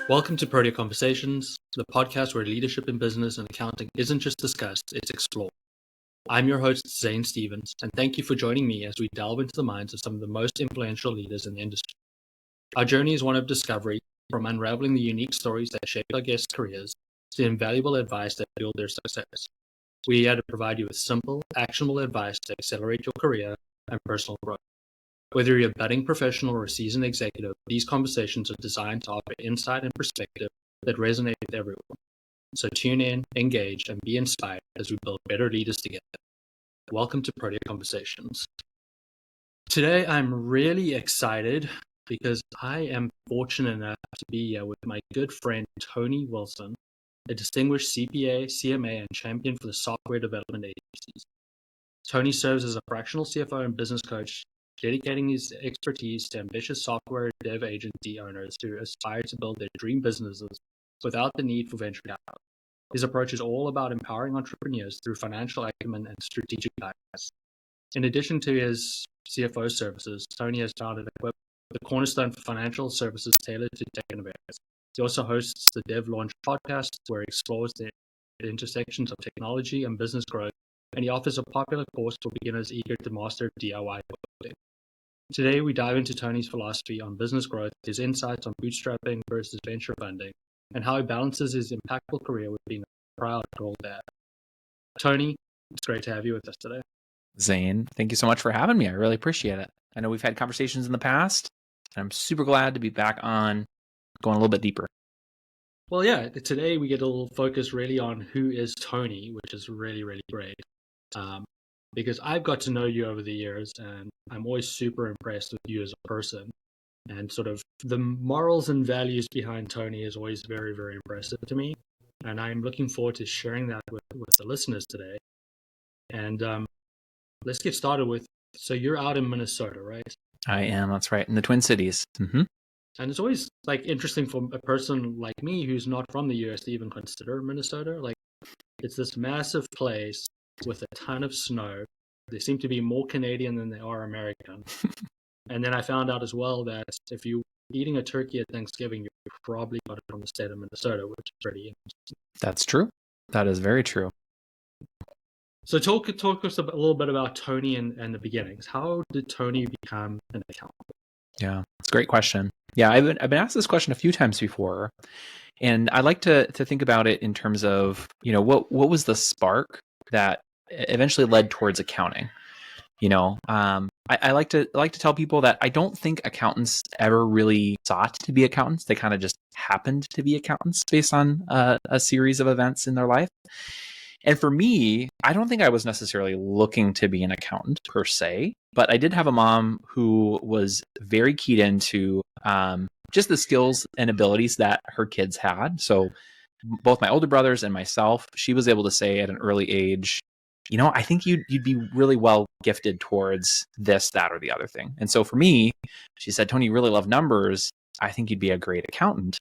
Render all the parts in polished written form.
Welcome to Protea Conversations, the podcast where leadership in business and accounting isn't just discussed, it's explored. I'm your host, Zane Stevens, and thank you for joining me as we delve into the minds of some of the most influential leaders in the industry. Our journey is one of discovery, from unraveling the unique stories that shape our guests' careers to invaluable advice that fueled their success. We are here to provide you with simple, actionable advice to accelerate your career and personal growth. Whether you're a budding professional or a seasoned executive, these conversations are designed to offer insight and perspective that resonate with everyone. So tune in, engage, and be inspired as we build better leaders together. Welcome to Protea Conversations. Today, I'm really excited because I am fortunate enough to be here with my good friend, Tony Wilson, a distinguished CPA, CMA, and champion for the software development agencies. Tony serves as a fractional CFO and business coach, dedicating his expertise to ambitious software dev agency owners who aspire to build their dream businesses without the need for venture capital. His approach is all about empowering entrepreneurs through financial acumen and strategic guidance. In addition to his CFO services, Tony has founded the cornerstone for financial services tailored to tech innovators. He also hosts the Dev Launch podcast, where he explores the intersections of technology and business growth, and he offers a popular course for beginners eager to master DIY coding. Today, we dive into Tony's philosophy on business growth, his insights on bootstrapping versus venture funding, and how he balances his impactful career with being a proud gold dad. Tony, it's great to have you with us today. Zane, thank you so much for having me. I really appreciate it. I know we've had conversations in the past, and I'm super glad to be back on going a little bit deeper. Well, yeah, today we get a little focus really on who is Tony, which is really, really great. Because I've got to know you over the years, and I'm always super impressed with you as a person. And sort of the morals and values behind Tony is always very, very impressive to me. And I'm looking forward to sharing that with the listeners today. And let's get started with, so you're out in Minnesota, right? I am, that's right, in the Twin Cities. Mm-hmm. And it's always like interesting for a person like me who's not from the US to even consider Minnesota. Like, it's this massive place with a ton of snow. They seem to be more Canadian than they are American. And then I found out as well that if you're eating a turkey at Thanksgiving, you probably got it from the state of Minnesota, which is pretty interesting. That's true. That is very true. So talk us a little bit about Tony and the beginnings. How did Tony become an accountant? Yeah, it's a great question. Yeah, I've been asked this question a few times before, and I like to think about it in terms of, what was the spark that eventually led towards accounting. I like to tell people that I don't think accountants ever really sought to be accountants. They kind of just happened to be accountants based on a series of events in their life. And for me, I don't think I was necessarily looking to be an accountant per se, but I did have a mom who was very keyed into just the skills and abilities that her kids had. So both my older brothers and myself, she was able to say at an early age, I think you'd be really well gifted towards this, that, or the other thing. And so for me, she said, Tony, you really love numbers. I think you'd be a great accountant.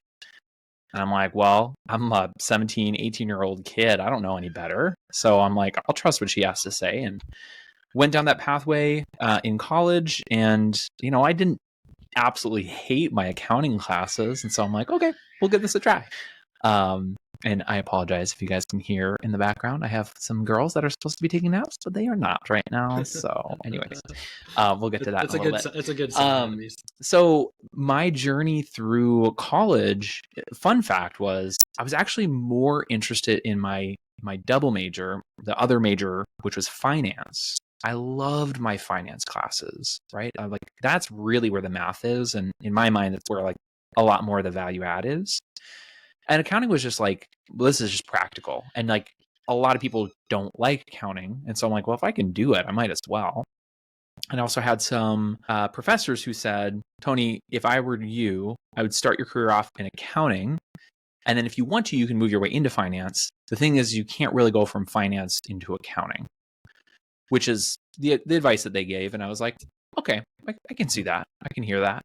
And I'm like, well, I'm a 17, 18-year-old kid. I don't know any better. So I'm like, I'll trust what she has to say. And went down that pathway in college. And, I didn't absolutely hate my accounting classes. And so I'm like, okay, we'll give this a try. And I apologize if you guys can hear in the background. I have some girls that are supposed to be taking naps, but they are not right now. So anyways, we'll get to that in a little bit. It's a good sign. So my journey through college, fun fact was, I was actually more interested in my double major, the other major, which was finance. I loved my finance classes, right? That's really where the math is. And in my mind, that's where a lot more of the value add is. And accounting was just well, this is just practical. And a lot of people don't like accounting. And so I'm like, well, if I can do it, I might as well. And I also had some professors who said, Tony, if I were you, I would start your career off in accounting. And then if you want to, you can move your way into finance. The thing is, you can't really go from finance into accounting, which is the advice that they gave. And I was like, okay, I can see that. I can hear that.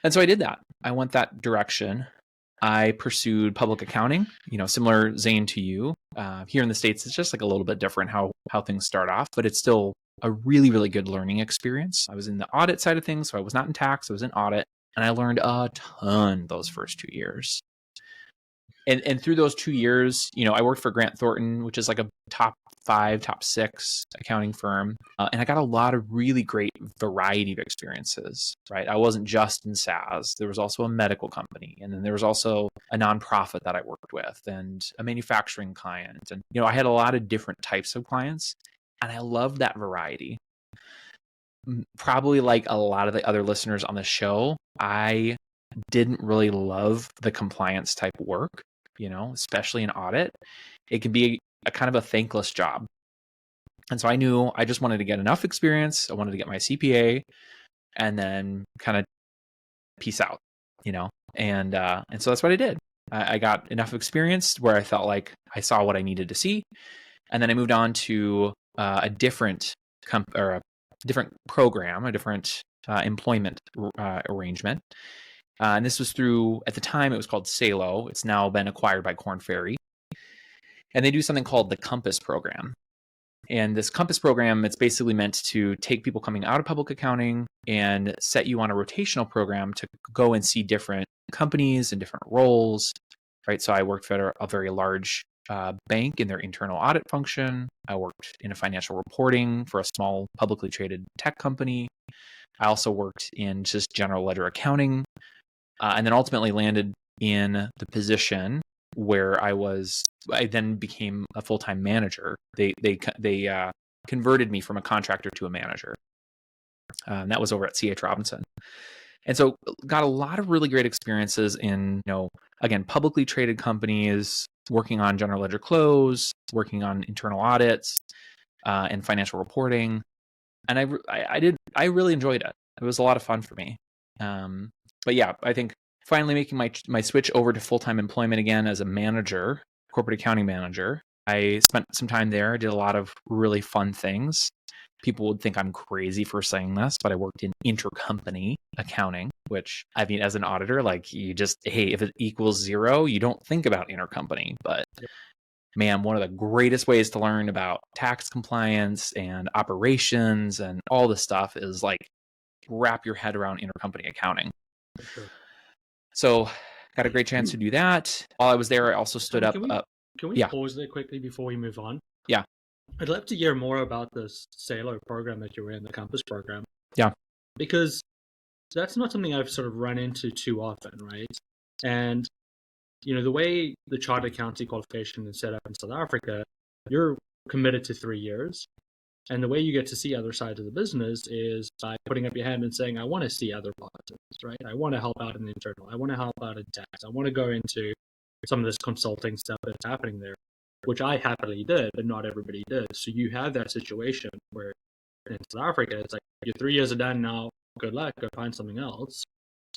And so I did that. I went that direction. I pursued public accounting, similar, Zane, to you. Here in the States, it's just a little bit different how things start off, but it's still a really, really good learning experience. I was in the audit side of things, so I was not in tax, I was in audit. And I learned a ton those first 2 years. And through those 2 years, I worked for Grant Thornton, which is like a top 5, top 6 accounting firm. And I got a lot of really great variety of experiences, right? I wasn't just in SaaS. There was also a medical company. And then there was also a nonprofit that I worked with and a manufacturing client. And, I had a lot of different types of clients. And I loved that variety. Probably like a lot of the other listeners on the show, I didn't really love the compliance type work, especially in audit. It can be a kind of a thankless job. And so I knew I just wanted to get enough experience. I wanted to get my CPA and then kind of peace out, and so that's what I did. I got enough experience where I felt like I saw what I needed to see. And then I moved on to a different program, a different employment arrangement. And this was through, at the time, it was called Salo. It's now been acquired by Korn Ferry. And they do something called the Compass program. And this Compass program, it's basically meant to take people coming out of public accounting and set you on a rotational program to go and see different companies and different roles, right? So I worked for a very large bank in their internal audit function. I worked in a financial reporting for a small publicly traded tech company. I also worked in just general ledger accounting, and then ultimately landed in the position where I then became a full-time manager. They converted me from a contractor to a manager. That was over at C.H. Robinson. And so got a lot of really great experiences in, again, publicly traded companies, working on general ledger close, working on internal audits, and financial reporting. And I really enjoyed it. It was a lot of fun for me. But yeah, I think finally making my switch over to full-time employment again as a manager, corporate accounting manager. I spent some time there, did a lot of really fun things. People would think I'm crazy for saying this, but I worked in intercompany accounting, which, I mean, as an auditor, like if it equals 0, you don't think about intercompany. But man, one of the greatest ways to learn about tax compliance and operations and all this stuff is like wrap your head around intercompany accounting. For sure. So got a great chance to do that. While I was there, I also stood up. Can we pause there quickly before we move on? Yeah. I'd love to hear more about this Salo program that you were in, the Compass program. Yeah. Because that's not something I've sort of run into too often, right? And, the way the chartered accountancy qualification is set up in South Africa, you're committed to 3 years. And the way you get to see other sides of the business is by putting up your hand and saying, I want to see other parts of this, right? I want to help out in the internal. I want to help out in tax. I want to go into some of this consulting stuff that's happening there, which I happily did, but not everybody did. So you have that situation where in South Africa, it's like, your 3 years are done now. Good luck. Go find something else.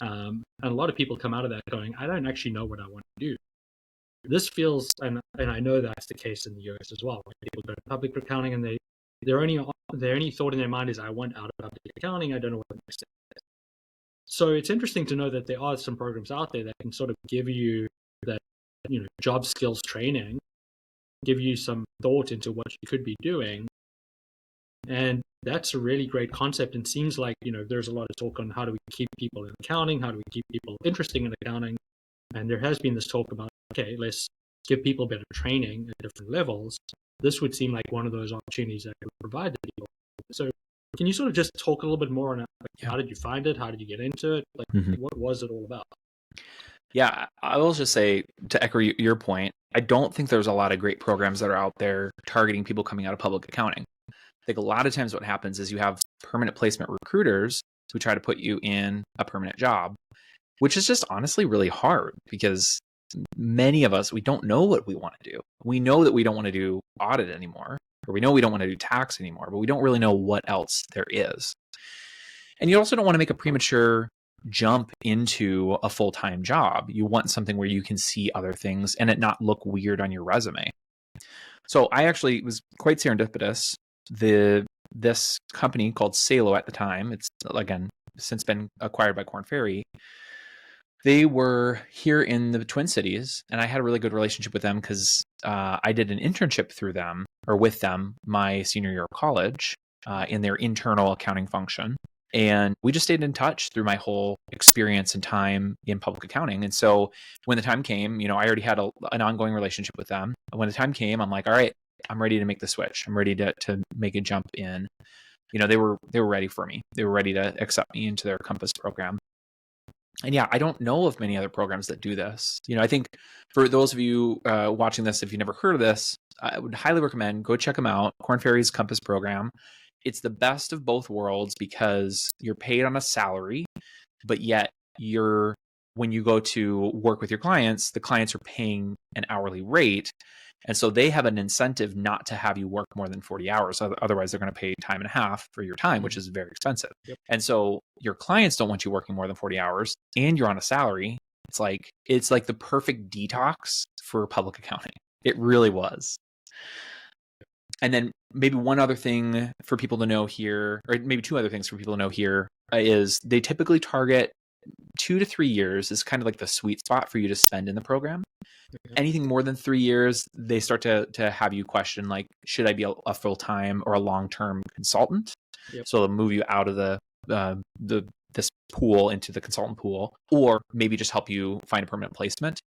And a lot of people come out of that going, I don't actually know what I want to do. This feels, and I know that's the case in the US as well. When people go to public accounting and their only thought in their mind is, I want out of public accounting. I don't know what the next step is. So it's interesting to know that there are some programs out there that can sort of give you that, job skills training, give you some thought into what you could be doing. And that's a really great concept. And seems like, there's a lot of talk on how do we keep people in accounting? How do we keep people interested in accounting? And there has been this talk about, okay, let's give people better training at different levels. This would seem like one of those opportunities that would provide to people. So can you sort of just talk a little bit more on how did you find it? How did you get into it? Like, what was it all about? Yeah, I will just say, to echo your point, I don't think there's a lot of great programs that are out there targeting people coming out of public accounting. I think a lot of times what happens is you have permanent placement recruiters who try to put you in a permanent job, which is just honestly really hard because many of us, we don't know what we want to do. We know that we don't want to do audit anymore, or we know we don't want to do tax anymore, but we don't really know what else there is. And you also don't want to make a premature jump into a full-time job. You want something where you can see other things and it not look weird on your resume. So I actually was quite serendipitous. This company called Salo at the time, it's again since been acquired by Korn Ferry. They were here in the Twin Cities, and I had a really good relationship with them because I did an internship through them or with them my senior year of college in their internal accounting function. And we just stayed in touch through my whole experience and time in public accounting. And so when the time came, I already had an ongoing relationship with them. And when the time came, I'm like, all right, I'm ready to make the switch. I'm ready to make a jump in. They were ready for me. They were ready to accept me into their Compass program. And yeah, I don't know of many other programs that do this. I think for those of you watching this, if you've never heard of this, I would highly recommend go check them out. Korn Ferry's Compass program. It's the best of both worlds because you're paid on a salary, but yet when you go to work with your clients, the clients are paying an hourly rate. And so they have an incentive not to have you work more than 40 hours. Otherwise, they're going to pay time and a half for your time, which is very expensive. Yep. And so your clients don't want you working more than 40 hours and you're on a salary. It's like the perfect detox for public accounting. It really was. And then maybe one other thing for people to know here, or maybe two other things for people to know here, is they typically target 2 to 3 years is kind of like the sweet spot for you to spend in the program. Anything more than 3 years, they start to have you question, like, should I be a full-time or a long-term consultant? Yep. So they'll move you out of this pool into the consultant pool, or maybe just help you find a permanent placement.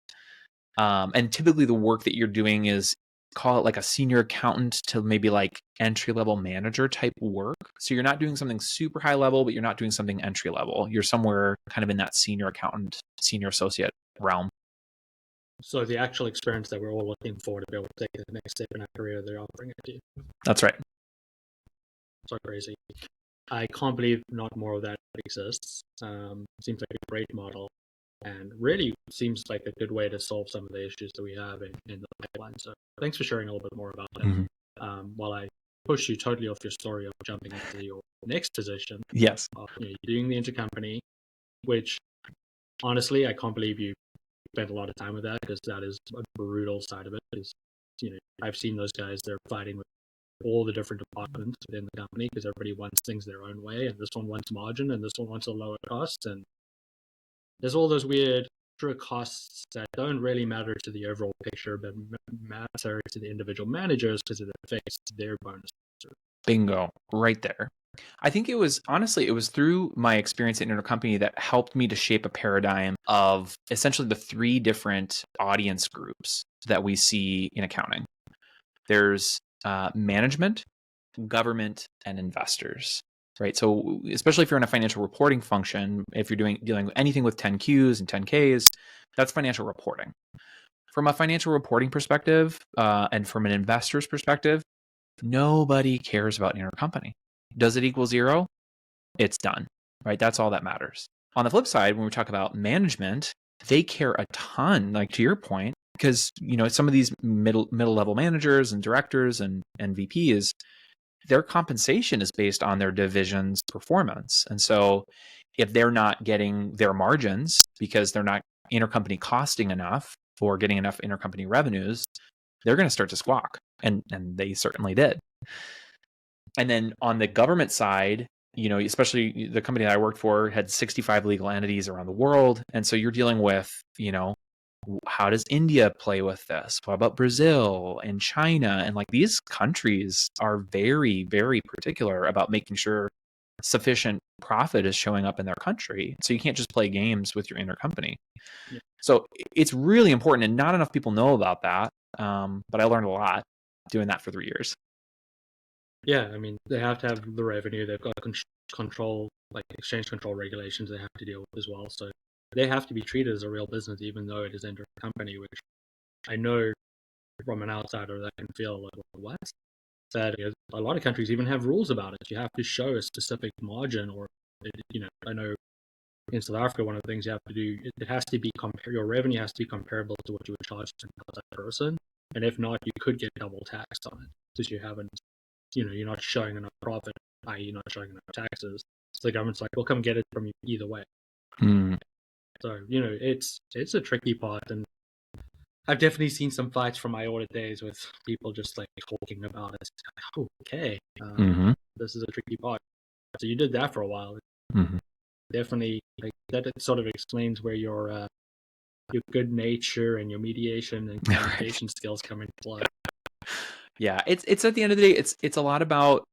And typically the work that you're doing is, call it like a senior accountant to maybe like entry-level manager type work. So you're not doing something super high level, but you're not doing something entry level. You're somewhere kind of in that senior accountant, senior associate realm. So the actual experience that we're all looking for to be able to take the next step in our career, they're offering it to you. That's right. So crazy. I can't believe not more of that exists. Seems like a great model, and really seems like a good way to solve some of the issues that we have in the pipeline. So thanks for sharing a little bit more about it. Mm-hmm. While I push you totally off your story of jumping into your next position, yes, you're doing the intercompany, which honestly I can't believe you spent a lot of time with that, because that is a brutal side of it. Is I've seen those guys, they're fighting with all the different departments within the company because everybody wants things their own way, and this one wants margin and this one wants a lower cost, and there's all those weird extra costs that don't really matter to the overall picture but matter to the individual managers because it affects their bonus. Bingo, right there. I think it was through my experience at Intercompany that helped me to shape a paradigm of essentially the 3 different audience groups that we see in accounting. There's management, government, and investors, right? So especially if you're in a financial reporting function, if you're dealing with anything with 10Qs and 10Ks, that's financial reporting. From a financial reporting perspective and from an investor's perspective, nobody cares about intercompany. Does it equal 0? It's done, right? That's all that matters. On the flip side, when we talk about management, they care a ton, like to your point, because some of these middle level managers and directors and VPs, their compensation is based on their division's performance. And so if they're not getting their margins because they're not intercompany costing enough or getting enough intercompany revenues, they're going to start to squawk. And they certainly did. And then on the government side, especially the company that I worked for had 65 legal entities around the world. And so you're dealing with, how does India play with this? What about Brazil and China? And like these countries are very, very particular about making sure sufficient profit is showing up in their country. So you can't just play games with your intercompany. Yeah. So it's really important, and not enough people know about that. But I learned a lot doing that for 3 years. Yeah, I mean, they have to have the revenue. They've got control, like exchange control regulations they have to deal with as well. So they have to be treated as a real business, even though it is intercompany, which I know from an outsider that can feel like, what? That a lot of countries even have rules about it. You have to show a specific margin, or, I know in South Africa, one of the things you have to do, it has to be your revenue has to be comparable to what you would charge to an outside person. And if not, you could get double taxed on it because you haven't, you're not showing enough profit, i.e. you're not showing enough taxes. So the government's like, we'll come get it from you either way. So, it's a tricky part. And I've definitely seen some fights from my audit days with people just like talking about it. Oh, okay. This is a tricky part. So you did that for a while. Definitely, like that sort of explains where your good nature and your mediation and communication skills come into play. Yeah, it's at the end of the day, it's a lot about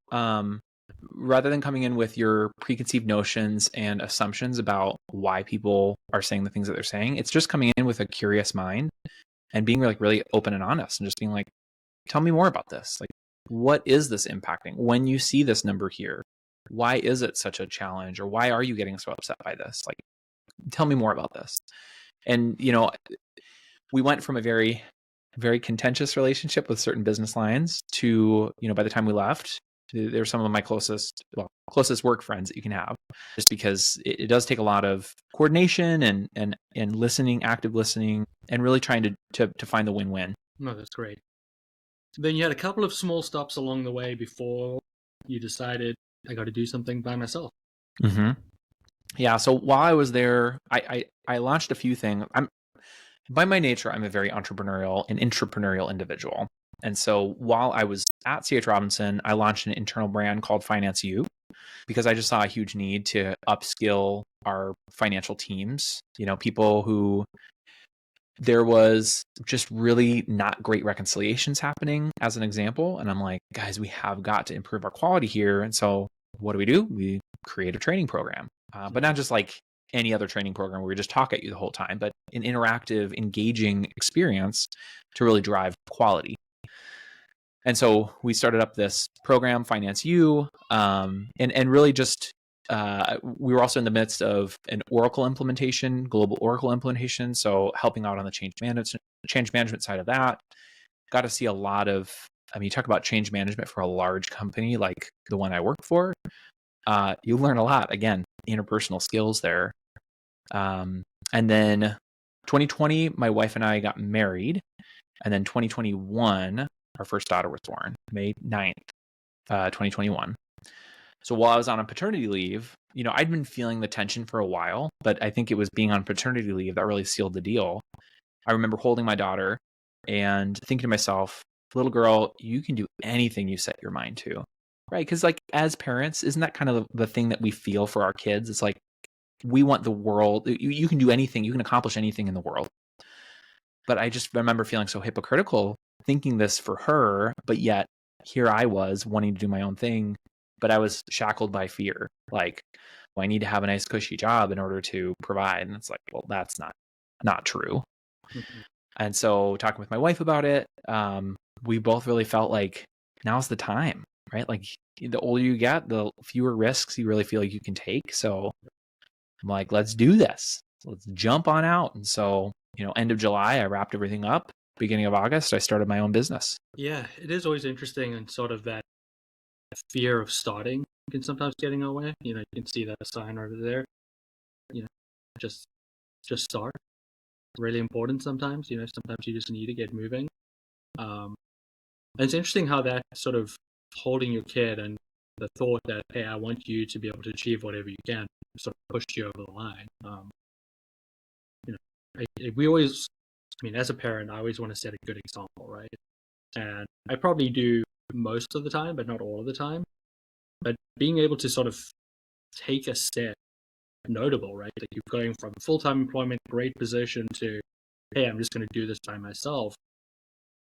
rather than coming in with your preconceived notions and assumptions about why people are saying the things that they're saying, it's just coming in with a curious mind and being like really open and honest and just being like, tell me more about this. Like, what is this impacting? When you see this number here, why is it such a challenge? Or why are you getting so upset by this? Like, tell me more about this. And, we went from a very, very contentious relationship with certain business lines to, by the time we left, they're some of my closest work friends that you can have, just because it does take a lot of coordination and listening, active listening, and really trying to find the win-win. No, that's great. Then you had a couple of small stops along the way before you decided I got to do something by myself. Mm-hmm. Yeah. So while I was there, I launched a few things. By my nature, I'm a very entrepreneurial and intrapreneurial individual. And so while I was at C.H. Robinson, I launched an internal brand called Finance U, because I just saw a huge need to upskill our financial teams. People who there was just really not great reconciliations happening, as an example. And I'm like, guys, we have got to improve our quality here. And so what do? We create a training program, but not just like any other training program where we just talk at you the whole time, but an interactive, engaging experience to really drive quality. And so we started up this program, Finance U, and really just we were also in the midst of an Oracle implementation, global Oracle implementation. So helping out on the change management side of that. Got to see a lot of, you talk about change management for a large company like the one I work for. You learn a lot, again, interpersonal skills there. And then 2020, my wife and I got married. And then 2021, our first daughter was born, May 9th, 2021. So while I was on a paternity leave, I'd been feeling the tension for a while, but I think it was being on paternity leave that really sealed the deal. I remember holding my daughter and thinking to myself, little girl, you can do anything you set your mind to, right? Because like as parents, isn't that kind of the thing that we feel for our kids? It's like, we want the world, you can do anything, you can accomplish anything in the world. But I just remember feeling so hypocritical thinking this for her, but yet here I was wanting to do my own thing, but I was shackled by fear. Like, well, I need to have a nice cushy job in order to provide. And it's like, well, that's not true. Mm-hmm. And so talking with my wife about it, we both really felt like now's the time, right? Like the older you get, the fewer risks you really feel like you can take. So I'm like, let's do this. Let's jump on out. And so, end of July, I wrapped everything up. Beginning of August, I started my own business. Yeah, it is always interesting, and sort of that fear of starting can sometimes get in the way. You can see that sign over there. Just start. Really important sometimes. Sometimes you just need to get moving. And it's interesting how that sort of holding your kid and the thought that, hey, I want you to be able to achieve whatever you can, sort of pushed you over the line. We always, as a parent, I always want to set a good example, right? And I probably do most of the time, but not all of the time. But being able to sort of take a step notable, right? Like you're going from full-time employment, great position to, hey, I'm just going to do this by myself.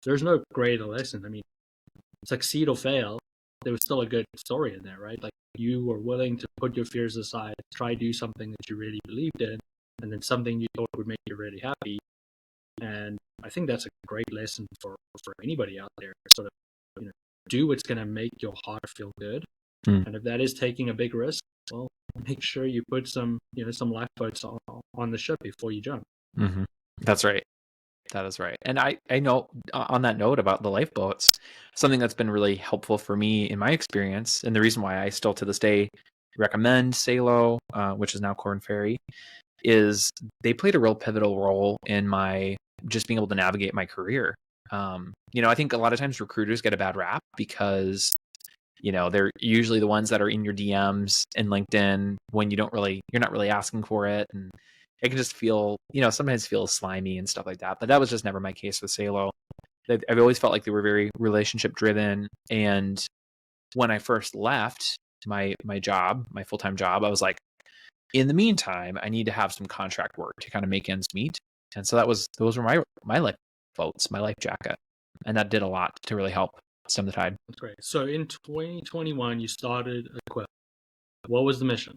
There's no greater lesson. Succeed or fail, there was still a good story in there, right? Like you were willing to put your fears aside, try to do something that you really believed in, and then something you thought would make you really happy. And I think that's a great lesson for anybody out there. Sort of, do what's going to make your heart feel good. And if that is taking a big risk, well, make sure you put some lifeboats on the ship before you jump. Mm-hmm. That's right. That is right. And I know on that note about the lifeboats, something that's been really helpful for me in my experience, and the reason why I still to this day recommend Salo, which is now Corn Ferry, is they played a real pivotal role in my just being able to navigate my career. I think a lot of times recruiters get a bad rap because they're usually the ones that are in your DMs in LinkedIn when you're not really asking for it, and it can just feel, sometimes feel slimy and stuff like that. But that was just never my case with Salo. I've always felt like they were very relationship driven. And when I first left my job, my full-time job, I was like, in the meantime, I need to have some contract work to kind of make ends meet. And so those were my life boats, my life jacket. And that did a lot to really help stem the tide. That's great. So in 2021, you started Equip. What was the mission?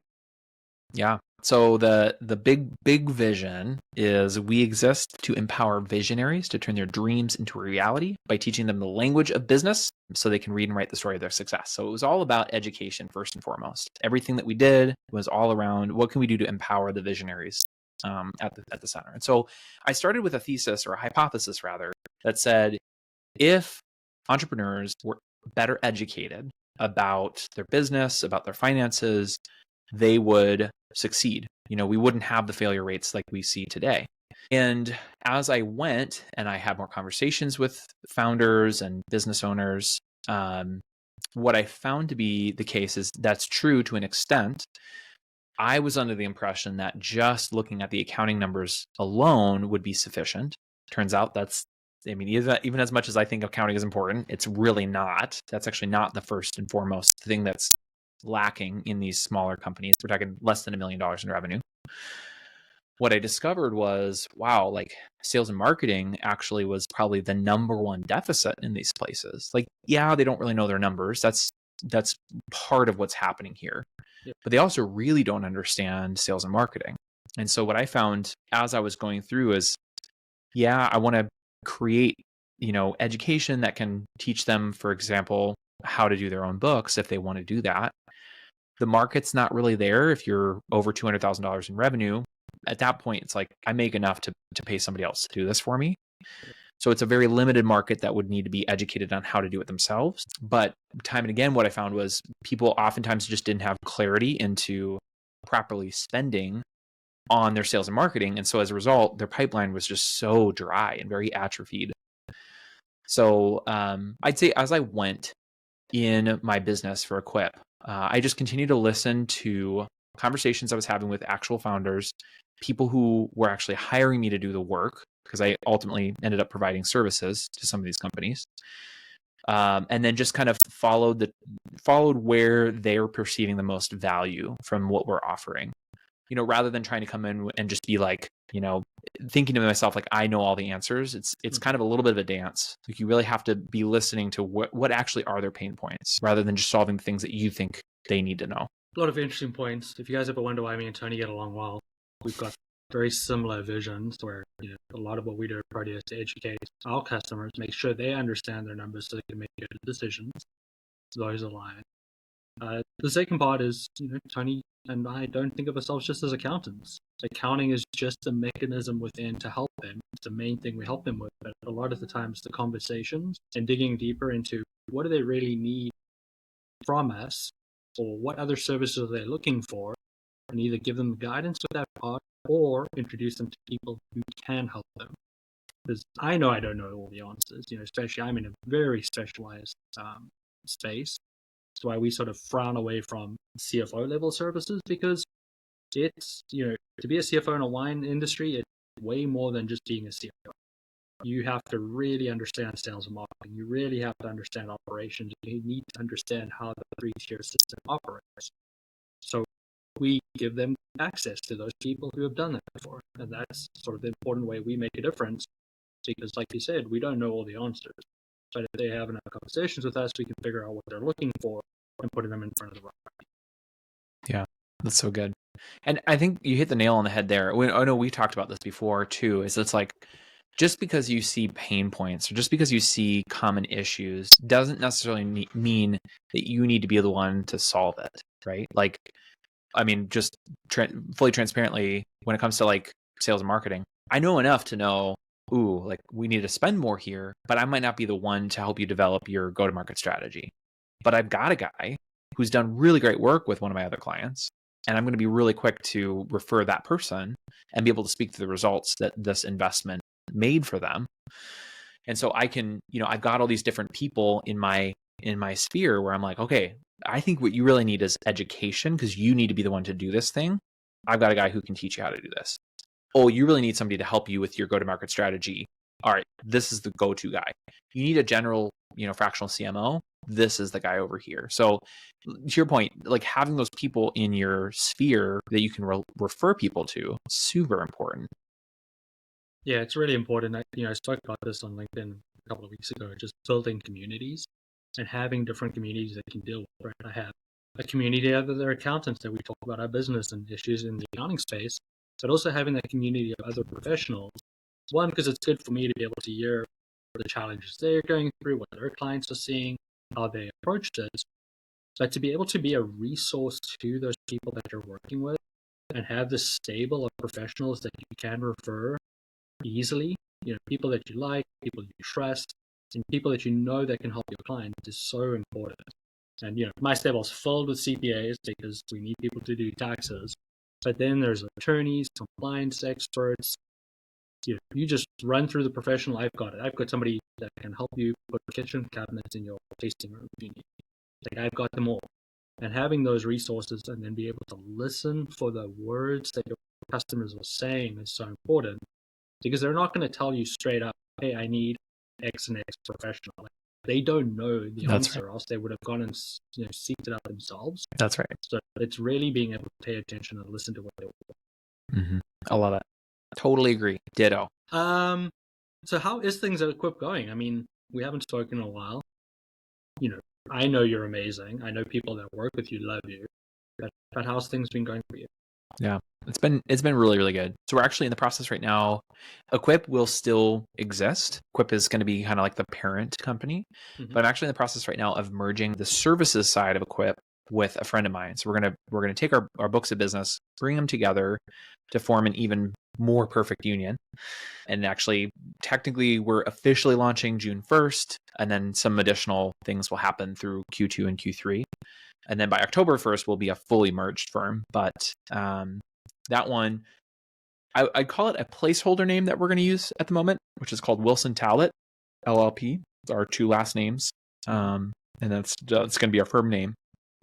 Yeah. So the big vision is we exist to empower visionaries to turn their dreams into a reality by teaching them the language of business so they can read and write the story of their success. So it was all about education first and foremost. Everything that we did was all around what can we do to empower the visionaries at the center. And so I started with a thesis, or a hypothesis rather, that said if entrepreneurs were better educated about their business, about their finances, they would succeed. We wouldn't have the failure rates like we see today. And as I went and I had more conversations with founders and business owners, what I found to be the case is that's true to an extent. I was under the impression that just looking at the accounting numbers alone would be sufficient. Turns out even as much as I think accounting is important, it's really not. That's actually not the first and foremost thing that's lacking in these smaller companies. We're talking less than $1 million in revenue. What I discovered was, wow, like sales and marketing actually was probably the number one deficit in these places. Like, yeah, they don't really know their numbers. That's part of what's happening here. Yep. But they also really don't understand sales and marketing. And so what I found as I was going through is, yeah, I want to create, education that can teach them, for example, how to do their own books if they want to do that. The market's not really there. If you're over $200,000 in revenue, at that point, it's like, I make enough to pay somebody else to do this for me. So it's a very limited market that would need to be educated on how to do it themselves. But time and again, what I found was people oftentimes just didn't have clarity into properly spending on their sales and marketing. And so as a result, their pipeline was just so dry and very atrophied. So I'd say as I went in my business for Equip, I just continued to listen to conversations I was having with actual founders, people who were actually hiring me to do the work, because I ultimately ended up providing services to some of these companies. And then just kind of followed where they were perceiving the most value from what we're offering. Rather than trying to come in and just be like, thinking to myself, like, I know all the answers. It's kind of a little bit of a dance. Like, you really have to be listening to what actually are their pain points rather than just solving things that you think they need to know. A lot of interesting points. If you guys ever wonder why me and Tony get along well, we've got very similar visions where a lot of what we do at Protea is to educate our customers, make sure they understand their numbers so they can make good decisions. Those align. The second part is, Tony and I don't think of ourselves just as accountants. Accounting is just a mechanism within to help them. It's the main thing we help them with. But a lot of the times, the conversations and digging deeper into what do they really need from us, or what other services are they looking for, and either give them guidance with that part or introduce them to people who can help them. Because I know I don't know all the answers, especially I'm in a very specialized space. That's why we sort of frown away from CFO level services, because it's, to be a CFO in a wine industry, it's way more than just being a CFO. You have to really understand sales and marketing. You really have to understand operations. You need to understand how the 3-tier system operates. So we give them access to those people who have done that before. And that's sort of the important way we make a difference, because like you said, we don't know all the answers. But if they have enough conversations with us, we can figure out what they're looking for and putting them in front of the right people. Yeah, that's so good. And I think you hit the nail on the head there. I know we talked about this before too, is it's like, just because you see pain points or just because you see common issues doesn't necessarily mean that you need to be the one to solve it, right? Like, I mean, just fully transparently, when it comes to like sales and marketing, I know enough to know, like we need to spend more here, but I might not be the one to help you develop your go-to-market strategy. But I've got a guy who's done really great work with one of my other clients, and I'm going to be really quick to refer that person and be able to speak to the results that this investment made for them. And so I can, I've got all these different people in my sphere where I'm like, okay, I think what you really need is education, because you need to be the one to do this thing. I've got a guy who can teach you how to do this. Oh, you really need somebody to help you with your go-to-market strategy. All right, this is the go-to guy. You need a general, fractional CMO. This is the guy over here. So to your point, like having those people in your sphere that you can refer people to, super important. Yeah, it's really important. I spoke about this on LinkedIn a couple of weeks ago, just building communities. and having different communities that can deal with it. Right? I have a community of other accountants that we talk about our business and issues in the accounting space, but also having that community of other professionals. One, because it's good for me to be able to hear the challenges they're going through, what their clients are seeing, how they approached it, but to be able to be a resource to those people that you're working with and have this stable of professionals that you can refer easily, people that you like, people you trust, and people that you know that can help your client is so important. And my stable's filled with CPAs because we need people to do taxes. But then there's attorneys, compliance experts. You just run through the professional. I've got it. I've got somebody that can help you put kitchen cabinets in your tasting room if you need. Like, I've got them all. And having those resources and then be able to listen for the words that your customers are saying is so important, because they're not going to tell you straight up, hey, I need X and X professional. Like, they don't know the answer, right. Else they would have gone and seeked it out themselves. That's right. So it's really being able to pay attention and listen to what they want. Mm-hmm. I love it. Totally agree. Ditto. So how is things at Equip going? I mean, we haven't spoken in a while. I know you're amazing. I know people that work with you love you. But how's things been going for you? Yeah, it's been really, really good. So we're actually in the process right now. Equip will still exist. Equip is going to be kind of like the parent company, but I'm actually in the process right now of merging the services side of Equip with a friend of mine. So we're gonna take our books of business, bring them together to form an even more perfect union. And actually, technically, we're officially launching June 1st, and then some additional things will happen through Q2 and Q3. And then by October 1st, we'll be a fully merged firm. But that one, I'd call it a placeholder name that we're going to use at the moment, which is called Wilson Talbot, LLP. It's our two last names. And that's going to be our firm name.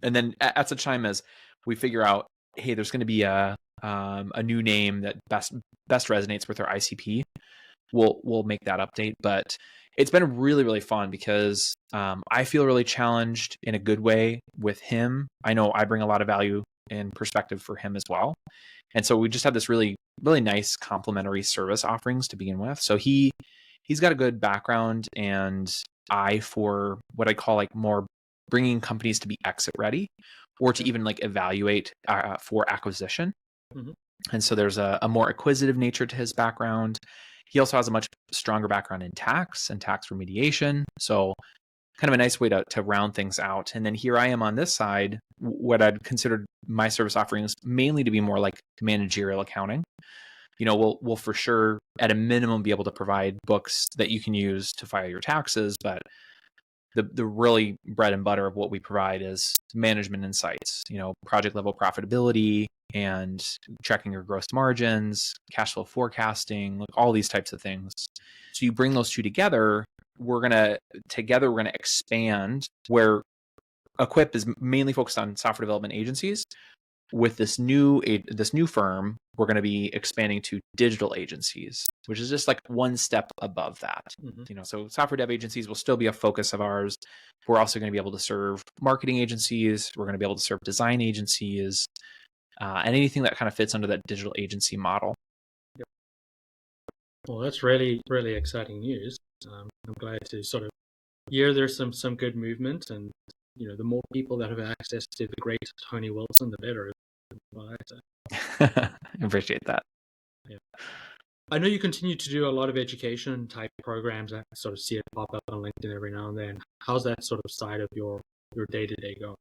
And then at such time as we figure out, hey, there's going to be a new name that best resonates with our ICP, we'll make that update. But it's been really, really fun because I feel really challenged in a good way with him. I know I bring a lot of value and perspective for him as well. And so we just have this really, really nice complementary service offerings to begin with. So he's got a good background and eye for what I call like more bringing companies to be exit ready or to even like evaluate for acquisition. Mm-hmm. And so there's a more acquisitive nature to his background. He also has a much stronger background in tax and tax remediation. So kind of a nice way to round things out. And then here I am on this side, what I'd consider my service offerings mainly to be more like managerial accounting. We'll for sure at a minimum be able to provide books that you can use to file your taxes, but the really bread and butter of what we provide is management insights, project level profitability and tracking your gross margins, cash flow forecasting, like all these types of things. So you bring those two together, we're going to expand where Equip is mainly focused on software development agencies. With this new firm, we're going to be expanding to digital agencies, which is just like one step above that. Mm-hmm. So software dev agencies will still be a focus of ours. We're also going to be able to serve marketing agencies. We're going to be able to serve design agencies, and anything that kind of fits under that digital agency model. Yep. Well, that's really, really exciting news. I'm glad to sort of hear there's some good movement, and the more people that have access to the great Tony Wilson, the better. I appreciate that. Yeah. I know you continue to do a lot of education type programs. I sort of see it pop up on LinkedIn every now and then. How's that sort of side of your day-to-day going?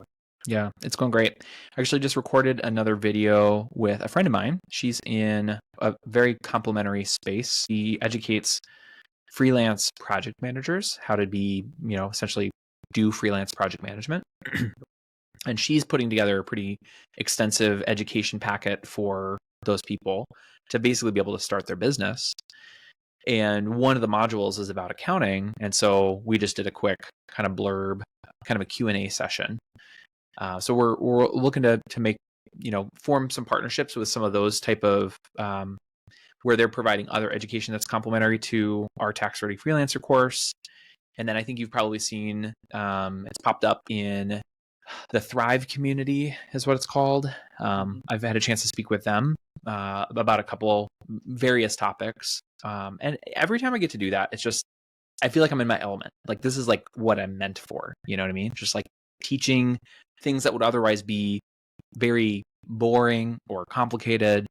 Yeah, it's going great. I actually just recorded another video with a friend of mine. She's in a very complementary space. She educates freelance project managers how to be, essentially do freelance project management. And she's putting together a pretty extensive education packet for those people to basically be able to start their business. And one of the modules is about accounting. And so we just did a quick kind of blurb, kind of a Q&A session. So we're looking to make, form some partnerships with some of those type of, where they're providing other education that's complementary to our Tax Ready Freelancer course. And then I think you've probably seen, it's popped up in the Thrive community is what it's called. I've had a chance to speak with them about a couple various topics. And every time I get to do that, it's just I feel like I'm in my element. Like this is like what I'm meant for. You know what I mean? Just like teaching things that would otherwise be very boring or complicated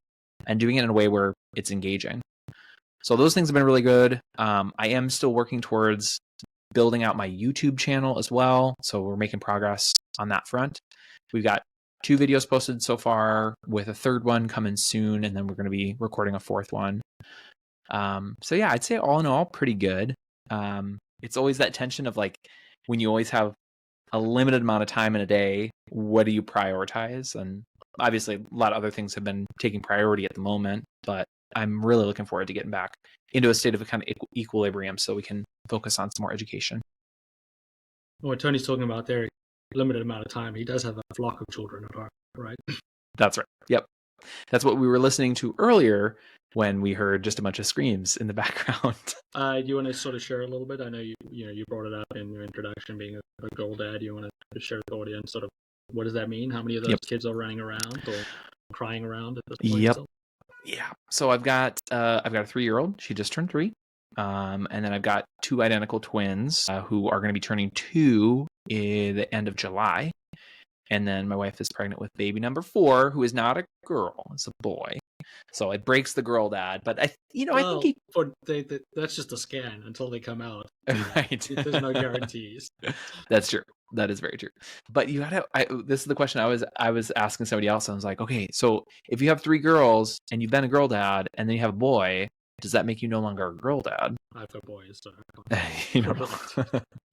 and doing it in a way where it's engaging. So those things have been really good. I am still working towards building out my YouTube channel as well. So we're making progress on that front. We've got 2 videos posted so far with a third one coming soon. And then we're going to be recording a 4th one. So yeah, I'd say all in all, pretty good. It's always that tension of like when you always have a limited amount of time in a day, what do you prioritize? And obviously a lot of other things have been taking priority at the moment, but I'm really looking forward to getting back into a state of a kind of equilibrium so we can focus on some more education. What Tony's talking about there, limited amount of time. He does have a flock of children at heart, right? That's right. Yep. That's what we were listening to earlier when we heard just a bunch of screams in the background. Do you want to sort of share a little bit? I know you brought it up in your introduction, being a girl dad. You want to share with the audience sort of what does that mean? How many of those kids are running around or crying around at this point? Yep. Yeah. So I've got a 3-year-old. She just turned 3. And then I've got 2 identical twins who are going to be turning 2 in the end of July. And then my wife is pregnant with baby number 4, who is not a girl, it's a boy. So it breaks the girl dad. But I think that's just a scan until they come out. Right. There's no guarantees. That's true. That is very true. But you gotta. This is the question I was asking somebody else. I was like, okay, so if you have 3 girls and you've been a girl dad, and then you have a boy, does that make you no longer a girl dad? I've got boys, so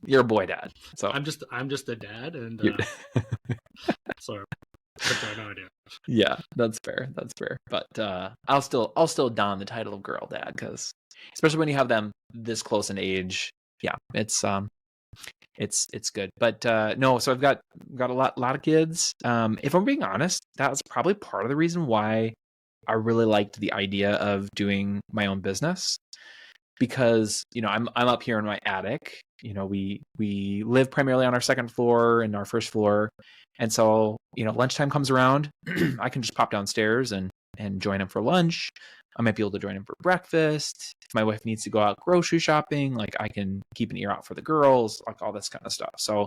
you're a boy dad. So I'm just a dad, and so I have no idea. Yeah, that's fair. That's fair. But I'll still don the title of girl dad because, especially when you have them this close in age, yeah, it's good. But no, so I've got a lot of kids. If I'm being honest, that was probably part of the reason why I really liked the idea of doing my own business, because I'm up here in my attic. We live primarily on our second floor and our first floor, and so lunchtime comes around, I can just pop downstairs and join him for lunch. I might be able to join him for breakfast. If my wife needs to go out grocery shopping, like I can keep an ear out for the girls, like all this kind of stuff. So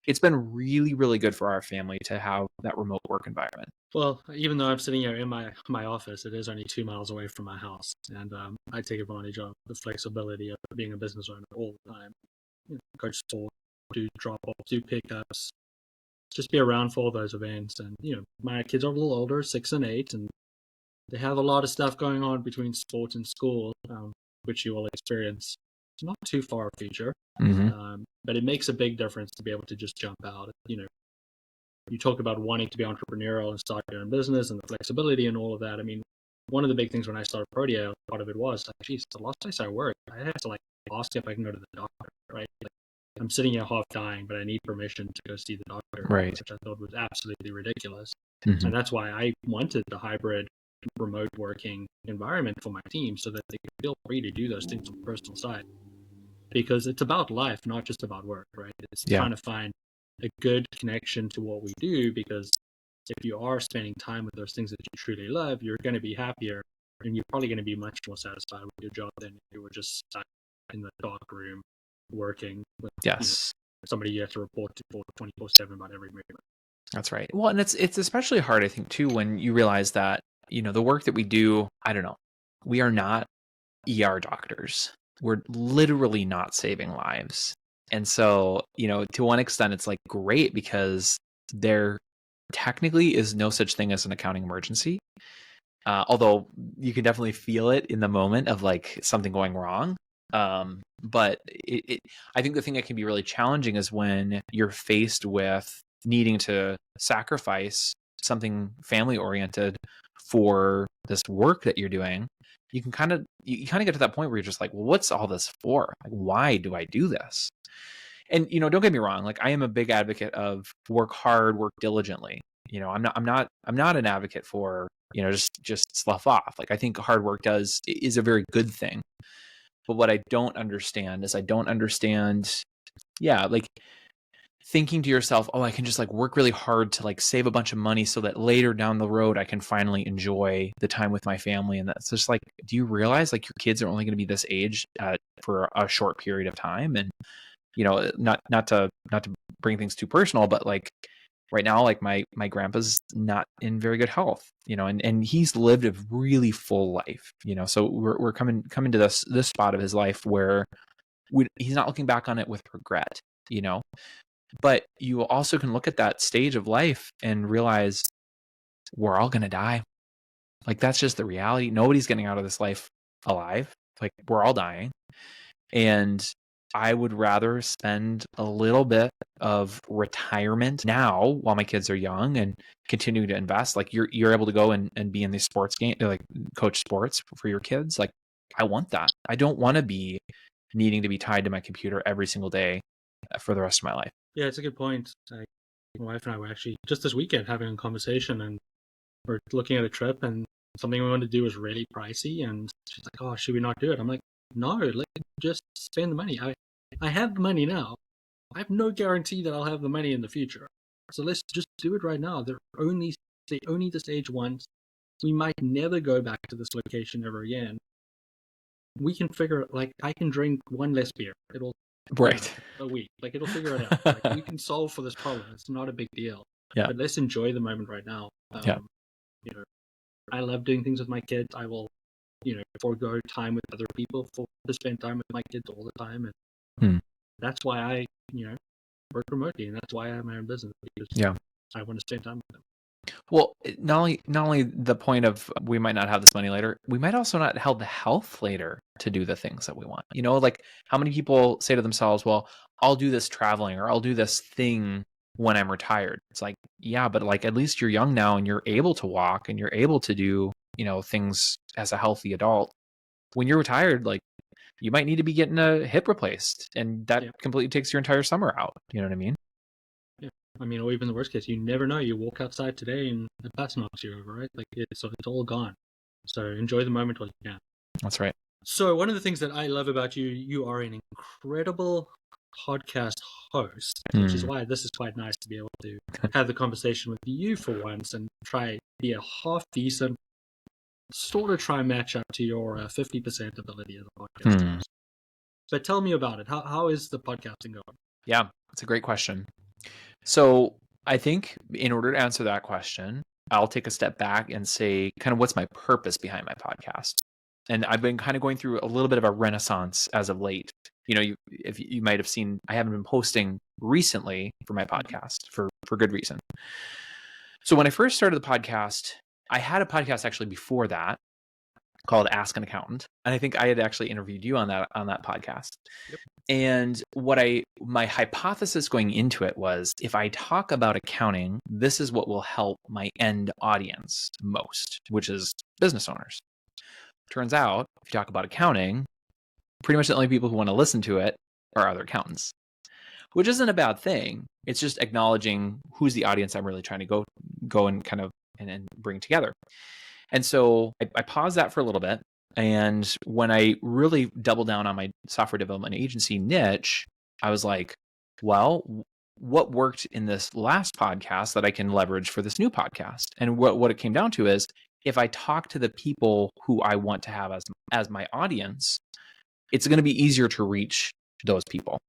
it's been really, really good for our family to have that remote work environment. Well, even though I'm sitting here in my office, it is only 2 miles away from my house, and I take advantage of the flexibility of being a business owner all the time. Go to store, do drop-offs, do pickups, just be around for all those events. And my kids are a little older, 6 and 8, and they have a lot of stuff going on between sports and school, which you will experience not too far future. Mm-hmm. But it makes a big difference to be able to just jump out. You talk about wanting to be entrepreneurial and start your own business and the flexibility and all of that. I mean, one of the big things when I started Protea, part of it was, like, geez, the last place I work, I have to ask if I can go to the doctor, right? I'm sitting here half dying, but I need permission to go see the doctor, right? Which I thought was absolutely ridiculous. Mm-hmm. And that's why I wanted the hybrid remote working environment for my team, so that they could feel free to do those things on the personal side. Because it's about life, not just about work, right? It's trying to find a good connection to what we do, because if you are spending time with those things that you truly love, you're going to be happier, and you're probably going to be much more satisfied with your job than if you were just stuck in the dark room working with somebody you have to report to for 24/7 about every movement. That's right. Well, and it's especially hard, I think, too, when you realize that the work that we do, I don't know, we are not ER doctors. We're literally not saving lives. And so, to one extent, it's like great because there technically is no such thing as an accounting emergency. Although you can definitely feel it in the moment of like something going wrong. But I think the thing that can be really challenging is when you're faced with needing to sacrifice something family oriented for this work that you're doing. You kind of get to that point where you're just like, well, what's all this for? Like, why do I do this? And don't get me wrong, like I am a big advocate of work hard, work diligently. I'm not an advocate for just slough off. Like I think hard work is a very good thing. But what I don't understand is like thinking to yourself, oh, I can just like work really hard to like save a bunch of money so that later down the road I can finally enjoy the time with my family. And that's just like, do you realize like your kids are only going to be this age for a short period of time? And not to bring things too personal, but like right now, like my grandpa's not in very good health, and he's lived a really full life, so we're coming to this spot of his life where he's not looking back on it with regret, but you also can look at that stage of life and realize we're all going to die. Like, that's just the reality. Nobody's getting out of this life alive. Like, we're all dying. And I would rather spend a little bit of retirement now while my kids are young and continue to invest. Like, you're able to go and be in these sports games, like coach sports for your kids. Like, I want that. I don't want to be needing to be tied to my computer every single day for the rest of my life. Yeah, it's a good point. My wife and I were actually just this weekend having a conversation, and we're looking at a trip, and something we wanted to do was really pricey, and she's like, oh, should we not do it? I'm like, no, let's just spend the money. I have the money now. I have no guarantee that I'll have the money in the future. So let's just do it right now. They only this age once. We might never go back to this location ever again. We can figure it. Like, I can drink one less beer. It'll a week. Like, it'll figure it out. Like, we can solve for this problem. It's not a big deal. Yeah. But let's enjoy the moment right now. I love doing things with my kids. I will, forego time with other people to spend time with my kids all the time. And that's why I, work remotely, and that's why I have my own business, because I want to spend time with them. Well, not only the point of we might not have this money later, we might also not have the health later to do the things that we want. Like, how many people say to themselves, well, I'll do this traveling, or I'll do this thing when I'm retired. It's like, yeah, but like, at least you're young now and you're able to walk and you're able to do, things as a healthy adult. When you're retired, like, you might need to be getting a hip replaced, and that completely takes your entire summer out. You know what I mean? Yeah. I mean, or even the worst case, you never know. You walk outside today and the bus knocks you over, right? Like, it's all gone. So enjoy the moment while you can. That's right. So one of the things that I love about you, you are an incredible podcast host, which is why this is quite nice to be able to have the conversation with you for once and try be a half decent, sort of try and match up to your 50% ability as a podcast host. But tell me about it. How is the podcasting going? Yeah, that's a great question. So I think in order to answer that question, I'll take a step back and say kind of what's my purpose behind my podcast. And I've been kind of going through a little bit of a renaissance as of late. If you might have seen, I haven't been posting recently for my podcast for good reason. So when I first started the podcast, I had a podcast actually before that called Ask an Accountant. And I think I had actually interviewed you on that podcast. Yep. And my hypothesis going into it was, if I talk about accounting, this is what will help my end audience most, which is business owners. Turns out, if you talk about accounting, pretty much the only people who want to listen to it are other accountants, which isn't a bad thing. It's just acknowledging who's the audience I'm really trying to go and kind of and bring together. And so I paused that for a little bit. And when I really doubled down on my software development agency niche, I was like, well, what worked in this last podcast that I can leverage for this new podcast? And what it came down to is, if I talk to the people who I want to have as my audience, it's going to be easier to reach those people.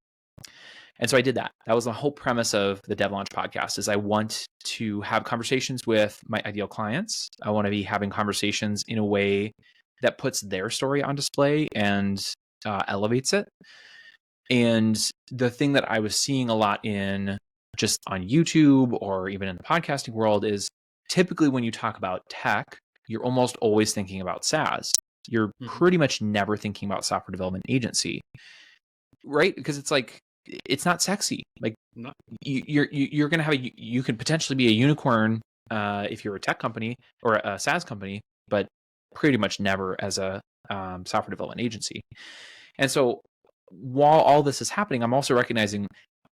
And so I did that. That was the whole premise of the Dev Launch podcast, is I want to have conversations with my ideal clients. I want to be having conversations in a way that puts their story on display and elevates it. And the thing that I was seeing a lot in just on YouTube or even in the podcasting world is, typically when you talk about tech, you're almost always thinking about SaaS. You're pretty much never thinking about software development agency, right? Because it's like, it's not sexy. Like, you're going to have you could potentially be a unicorn if you're a tech company or a SaaS company, but pretty much never as a software development agency. And so while all this is happening, I'm also recognizing,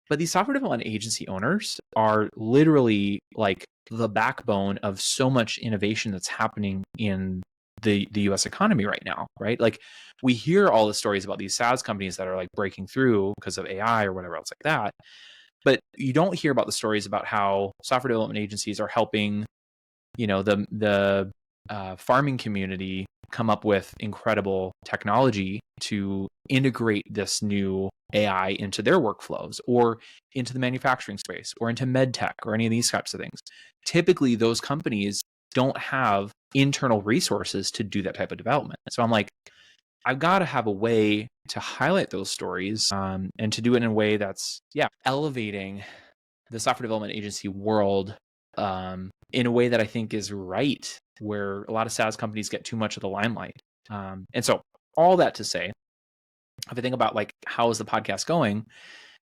but these software development agency owners are literally like the backbone of so much innovation that's happening in the US economy right now, right? Like, we hear all the stories about these SaaS companies that are like breaking through because of AI or whatever else like that. But you don't hear about the stories about how software development agencies are helping, the farming community come up with incredible technology to integrate this new AI into their workflows or into the manufacturing space or into med tech or any of these types of things. Typically, those companies don't have internal resources to do that type of development. So I'm like, I've got to have a way to highlight those stories and to do it in a way that's, elevating the software development agency world in a way that I think is right, where a lot of SaaS companies get too much of the limelight. And so all that to say, if I think about like, how is the podcast going?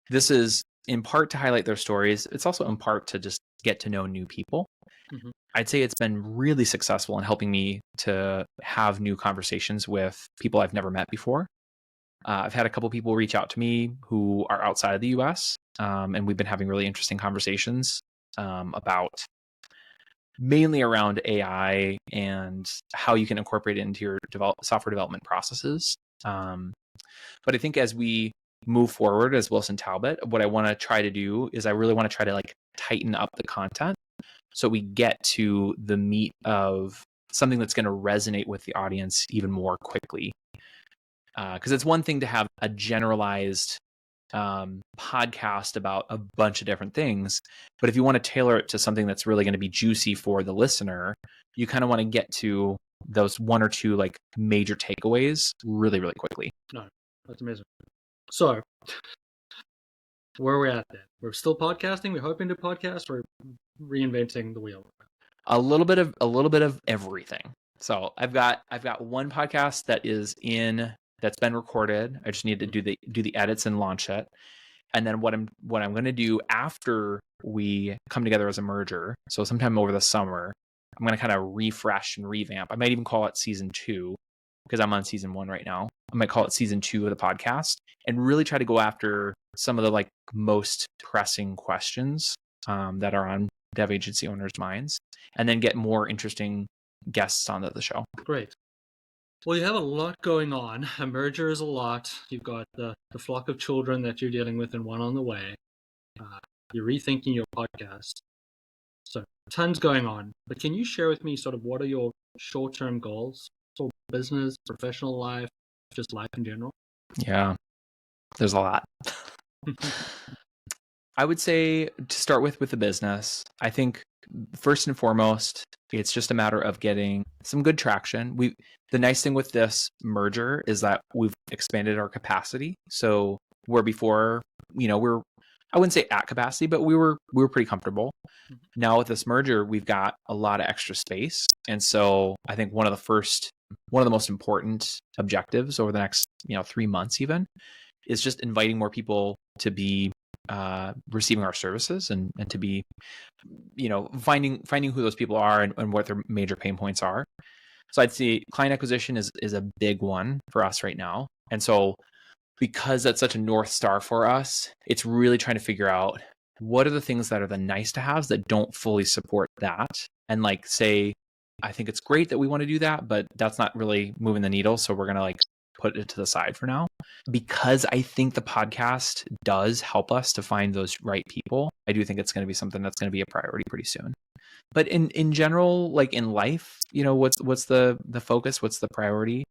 This is in part to highlight their stories. It's also in part to just get to know new people. Mm-hmm. I'd say it's been really successful in helping me to have new conversations with people I've never met before. I've had a couple people reach out to me who are outside of the US, and we've been having really interesting conversations about mainly around AI and how you can incorporate it into your software development processes. But I think as we move forward as Wilson Talbot, what I want to try to do is I really want to try to like tighten up the content so we get to the meat of something that's going to resonate with the audience even more quickly. Because it's one thing to have a generalized podcast about a bunch of different things, but if you want to tailor it to something that's really going to be juicy for the listener, you kind of want to get to those one or two like major takeaways really, really quickly. No, that's amazing. So, where are we at then? We're still podcasting. We're hoping to podcast. We're reinventing the wheel. A little bit of everything. So I've got one podcast that's been recorded. I just need to do the edits and launch it. And then what I'm going to do after we come together as a merger, so sometime over the summer, I'm going to kind of refresh and revamp. I might even call it season 2 because I'm on season 1 right now. I might call it season 2 of the podcast and really try to go after some of the like most pressing questions that are on dev agency owners' minds, and then get more interesting guests onto the show. Great. Well, you have a lot going on. A merger is a lot. You've got the flock of children that you're dealing with and one on the way. You're rethinking your podcast. So tons going on. But can you share with me sort of what are your short-term goals for business, professional life, just life in general? Yeah, there's a lot. I would say to start with the business, I think first and foremost, it's just a matter of getting some good traction. The nice thing with this merger is that we've expanded our capacity. So where before, I wouldn't say at capacity, but we were pretty comfortable. Now with this merger, we've got a lot of extra space. And so I think one of the most important objectives over the next, 3 months even is just inviting more people to be receiving our services and to be, finding who those people are and what their major pain points are. So I'd say client acquisition is a big one for us right now. And so because that's such a North Star for us, it's really trying to figure out what are the things that are the nice to haves that don't fully support that. And like say, I think it's great that we want to do that, but that's not really moving the needle. So we're going to like put it to the side for now. Because I think the podcast does help us to find those right people, I do think it's going to be something that's going to be a priority pretty soon. But in general, like in life, what's the focus? What's the priority?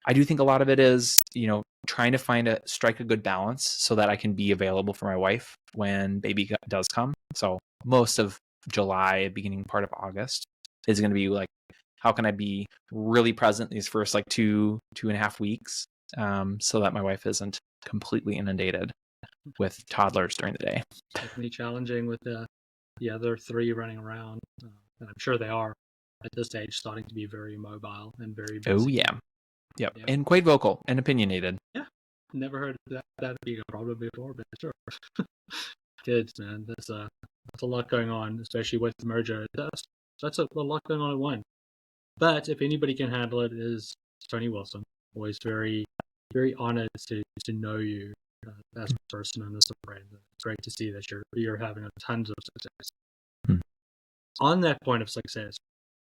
I do think a lot of it is, trying to strike a good balance so that I can be available for my wife when baby does come. So most of July, beginning part of August is going to be like, how can I be really present these first like 2.5 weeks so that my wife isn't completely inundated with toddlers during the day. Definitely challenging with the other 3 running around. And I'm sure they are at this age starting to be very mobile and very busy. Oh, yeah. Yep. Yeah. And quite vocal and opinionated. Yeah. Never heard that being a problem before, but sure. Kids, man. That's a lot going on, especially with the merger. That's a lot going on at once. But if anybody can handle it, is Tony Wilson. Always very, very honored to know you as a person and as a friend. It's great to see that you're having tons of success. On that point of success,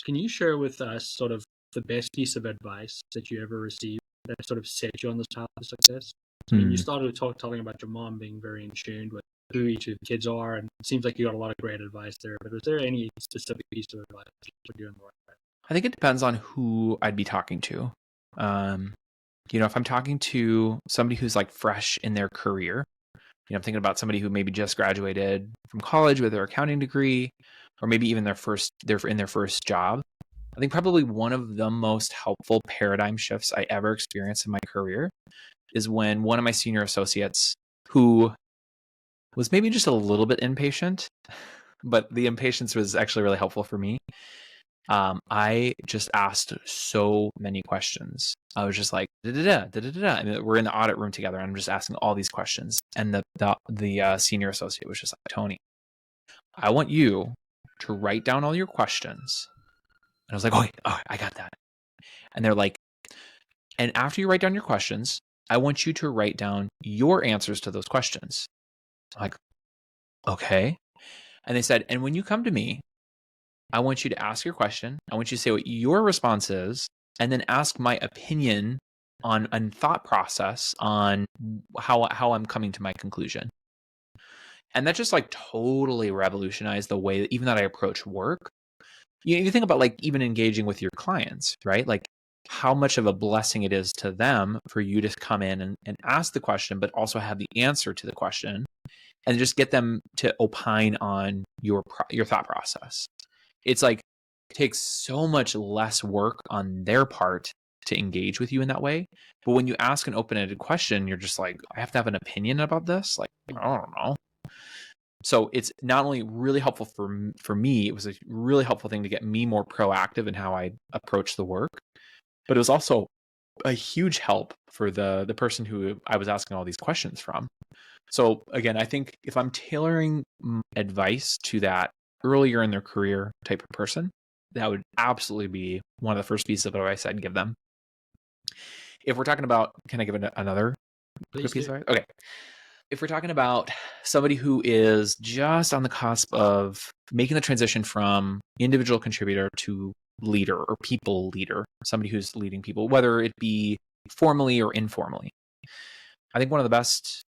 can you share with us sort of the best piece of advice that you ever received that sort of set you on this path of success? I mean, you started with telling about your mom being very in tune with who each of the kids are, and it seems like you got a lot of great advice there. But is there any specific piece of advice for doing the right way? I think it depends on who I'd be talking to. If I'm talking to somebody who's like fresh in their career, I'm thinking about somebody who maybe just graduated from college with their accounting degree, or maybe even they're in their first job. I think probably one of the most helpful paradigm shifts I ever experienced in my career is when one of my senior associates, who was maybe just a little bit impatient, but the impatience was actually really helpful for me. I just asked so many questions. I was just like, da da da da da da. And we're in the audit room together, and I'm just asking all these questions. And the senior associate was just like, Tony, I want you to write down all your questions. And I was like, oh, I got that. And they're like, and after you write down your questions, I want you to write down your answers to those questions. I'm like, okay. And they said, and when you come to me, I want you to ask your question. I want you to say what your response is, and then ask my opinion on a thought process on how I'm coming to my conclusion. And that just like totally revolutionized the way that I approach work. You think about like even engaging with your clients, right? Like how much of a blessing it is to them for you to come in and ask the question, but also have the answer to the question, and just get them to opine on your thought process. It's like it takes so much less work on their part to engage with you in that way. But when you ask an open-ended question, you're just like, I have to have an opinion about this. Like, I don't know. So it's not only really helpful for me, it was a really helpful thing to get me more proactive in how I approach the work. But it was also a huge help for the person who I was asking all these questions from. So again, I think if I'm tailoring advice to that earlier in their career type of person, that would absolutely be one of the first pieces of advice I'd give them. If we're talking about, can I give another quick piece of advice? Okay. If we're talking about somebody who is just on the cusp of making the transition from individual contributor to leader or people leader, somebody who's leading people, whether it be formally or informally, I think one of the best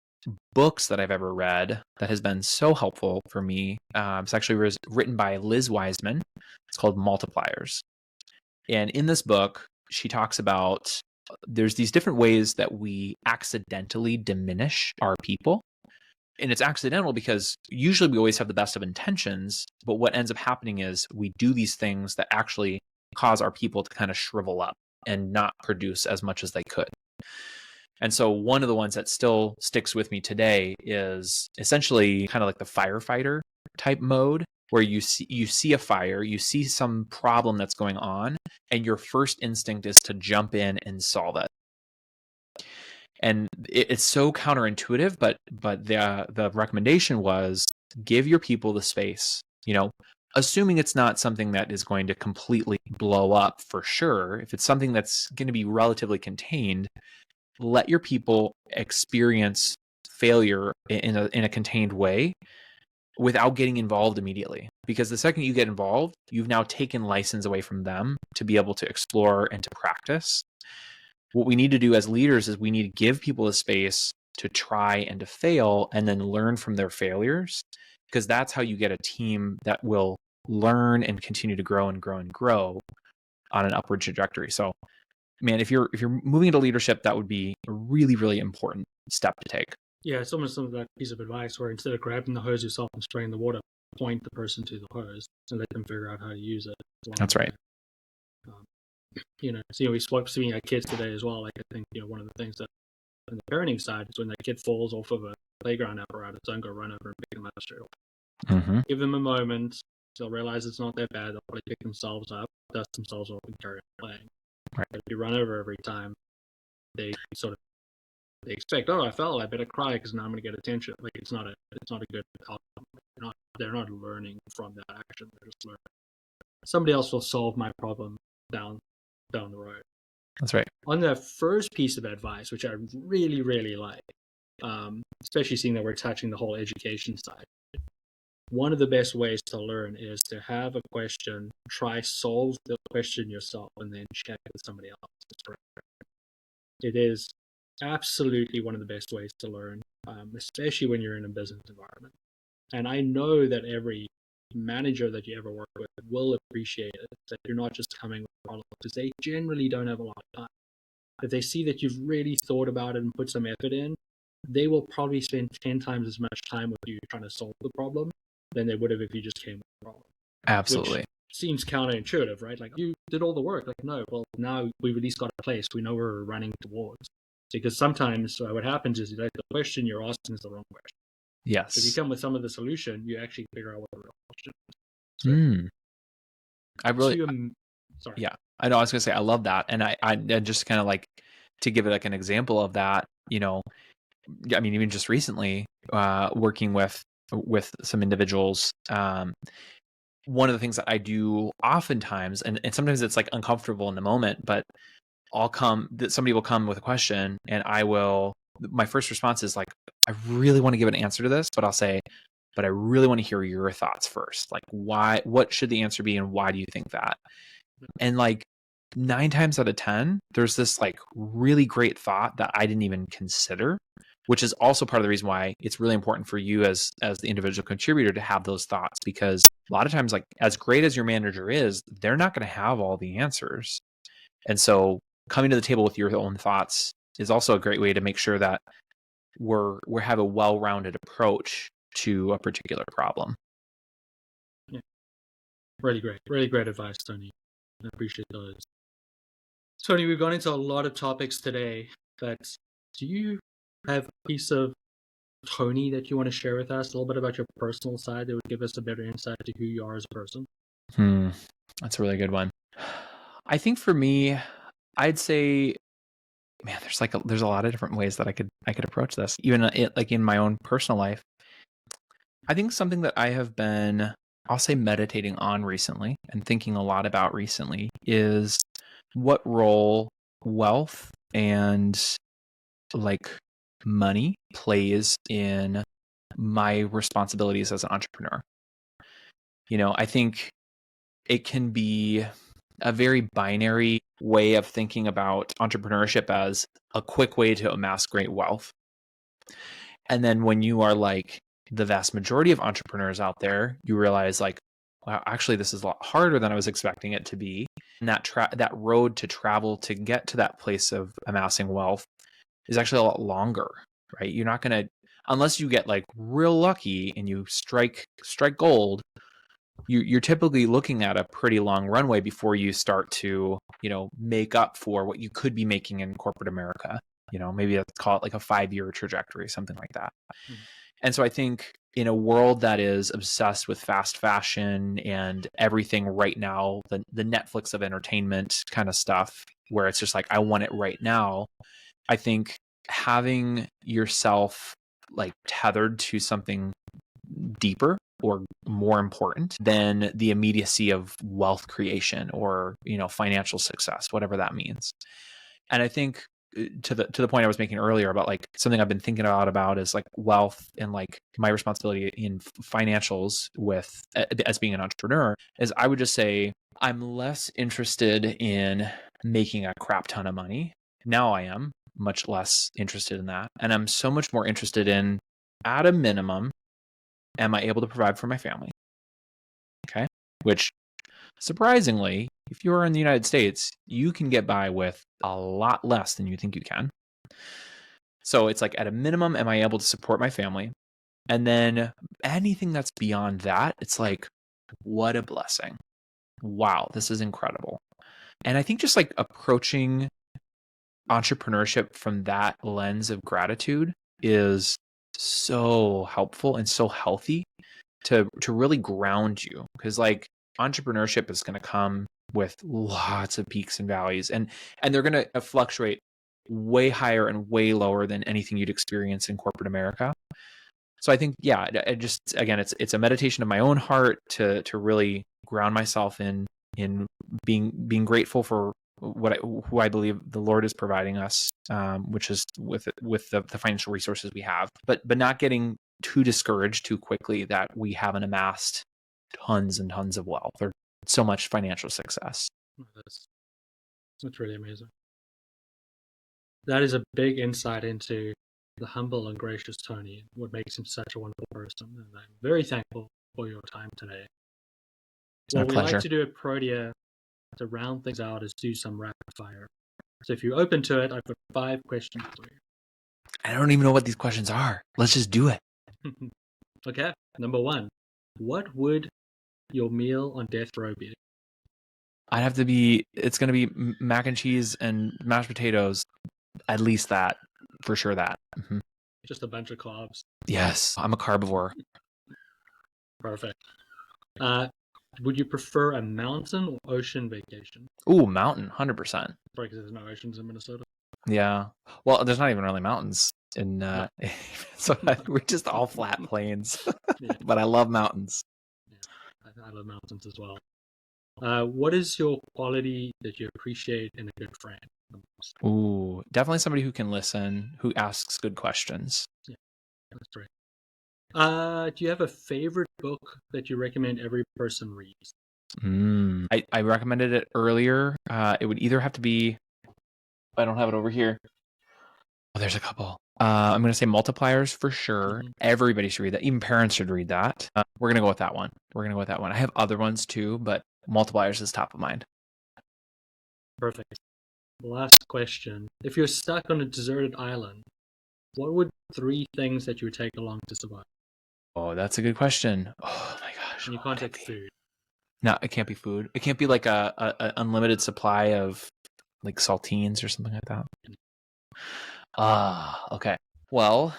books that I've ever read that has been so helpful for me, it's actually written by Liz Wiseman. It's called Multipliers. And in this book, she talks about there's these different ways that we accidentally diminish our people. And it's accidental because usually we always have the best of intentions, but what ends up happening is we do these things that actually cause our people to kind of shrivel up and not produce as much as they could. And so one of the ones that still sticks with me today is essentially kind of like the firefighter type mode, where you see a fire, you see some problem that's going on, and your first instinct is to jump in and solve it. And it's so counterintuitive, but the recommendation was give your people the space, assuming it's not something that is going to completely blow up for sure. If it's something that's going to be relatively contained, let your people experience failure in a contained way without getting involved immediately. Because the second you get involved, you've now taken license away from them to be able to explore and to practice. What we need to do as leaders is we need to give people a space to try and to fail and then learn from their failures, because that's how you get a team that will learn and continue to grow and grow and grow on an upward trajectory. So, man, if you're moving into leadership, that would be a really, really important step to take. Yeah, it's almost some of that piece of advice where instead of grabbing the hose yourself and spraying the water, point the person to the hose and let them figure out how to use it. That's right. We spoke to our kids today as well. Like, I think, one of the things that on the parenting side is when the kid falls off of a playground apparatus, don't go run over and pick them up straight away. Mm-hmm. Give them a moment. They'll realize it's not that bad. They'll probably pick themselves up, dust themselves off, and carry on playing. Right. But if you run over every time, they expect, I fell, I better cry because now I'm going to get attention. Like, it's not a good outcome. They're not learning from that action. They're just learning. Somebody else will solve my problem down the road. That's right. On the first piece of advice, which I really, really like, especially seeing that we're touching the whole education side, one of the best ways to learn is to have a question, try solve the question yourself, and then check with somebody else. It is absolutely one of the best ways to learn, especially when you're in a business environment. And I know that every manager that you ever work with will appreciate it, that you're not just coming with problems, because they generally don't have a lot of time. If they see that you've really thought about it and put some effort in, they will probably spend 10 times as much time with you trying to solve the problem than they would have if you just came with the problem. Which Absolutely. seems counterintuitive, right? Like, you did all the work. Like, no, well, now we've at least got a place. We know where we're running towards. Because sometimes what happens is, like, the question you're asking is the wrong question. So if you Yes. come with some of the solution, you actually figure out what the real question is. So Mm. I really, sorry. yeah, I know. I was gonna say I love that, and I just kind of like to give it like an example of that. I mean, even just recently, working with some individuals. One of the things that I do oftentimes, and sometimes it's like uncomfortable in the moment, but somebody will come with a question, and my first response is like, I really want to give an answer to this, but I'll say, but I really want to hear your thoughts first. Like, what should the answer be, and why do you think that? And like 9 times out of 10, there's this like really great thought that I didn't even consider, which is also part of the reason why it's really important for you as the individual contributor to have those thoughts, because a lot of times, like, as great as your manager is, they're not going to have all the answers. And so coming to the table with your own thoughts is also a great way to make sure that we have a well-rounded approach to a particular problem. Yeah. Really great advice, Tony. I appreciate those. Tony, we've gone into a lot of topics today, but do you have a piece of Tony that you want to share with us, a little bit about your personal side that would give us a better insight to who you are as a person? That's a really good one. I think for me, I'd say, man, there's a lot of different ways that I could approach this, even like in my own personal life. I think something that I have been, I'll say, meditating on recently and thinking a lot about recently is what role wealth and like money plays in my responsibilities as an entrepreneur. I think it can be a very binary way of thinking about entrepreneurship as a quick way to amass great wealth. And then when you are like the vast majority of entrepreneurs out there, you realize like, wow, actually this is a lot harder than I was expecting it to be. And that road to travel to get to that place of amassing wealth is actually a lot longer, right? You're not going to, unless you get like real lucky and you strike gold, you're typically looking at a pretty long runway before you start to, make up for what you could be making in corporate America. Maybe let's call it like a 5-year trajectory, something like that. Mm-hmm. And so I think in a world that is obsessed with fast fashion and everything right now, the Netflix of entertainment kind of stuff, where it's just like, I want it right now. I think having yourself like tethered to something deeper or more important than the immediacy of wealth creation or, financial success, whatever that means. And I think to the point I was making earlier about like something I've been thinking a lot about is like wealth and like my responsibility in financials with as being an entrepreneur is I would just say I'm less interested in making a crap ton of money. Now I am much less interested in that. And I'm so much more interested in, at a minimum, am I able to provide for my family? Okay. Which, surprisingly, if you are in the United States, you can get by with a lot less than you think you can. So it's like, at a minimum, am I able to support my family? And then anything that's beyond that, it's like, what a blessing. Wow, this is incredible. And I think just like approaching entrepreneurship from that lens of gratitude is so helpful and so healthy to really ground you, because like entrepreneurship is going to come with lots of peaks and valleys, and they're going to fluctuate way higher and way lower than anything you'd experience in corporate America. So I think, yeah, it just, again, it's a meditation of my own heart to really ground myself in being grateful for who I believe the Lord is providing us, which is with the financial resources we have, but not getting too discouraged too quickly that we haven't amassed tons and tons of wealth or so much financial success. That's really amazing. That is a big insight into the humble and gracious Tony, and what makes him such a wonderful person. And I'm very thankful for your time today. It's my What we pleasure. like to do at Protea to round things out is do some rapid fire. So if you're open to it, I've got 5 questions for I don't even know what these questions are. Let's just do it. you. Okay, number 1. What would your meal on death row be? It's going to be mac and cheese and mashed potatoes. At least that, for sure that. Mm-hmm. Just a bunch of carbs. Yes, I'm a carbivore. Perfect. Would you prefer a mountain or ocean vacation? Ooh, mountain, 100%. Because there's no oceans in Minnesota. Yeah. Well, there's not even really mountains in No. so we're just all flat plains. Yeah. But I love mountains. Yeah, I love mountains as well. What is your quality that you appreciate in a good friend? Ooh, definitely somebody who can listen, who asks good questions. Yeah, that's great. Do you have a favorite book that you recommend every person reads? I recommended it earlier. It would either have to be, I don't have it over here. Oh, there's a couple. I'm going to say Multipliers for sure. Mm-hmm. Everybody should read that. Even parents should read that. We're going to go with that one. I have other ones too, but Multipliers is top of mind. Perfect. Last question. If you're stuck on a deserted island, what would 3 things that you would take along to survive? Oh, that's a good question. Oh my gosh. And you can't take food. No, it can't be food. It can't be like a unlimited supply of like saltines or something like that. Okay. Well,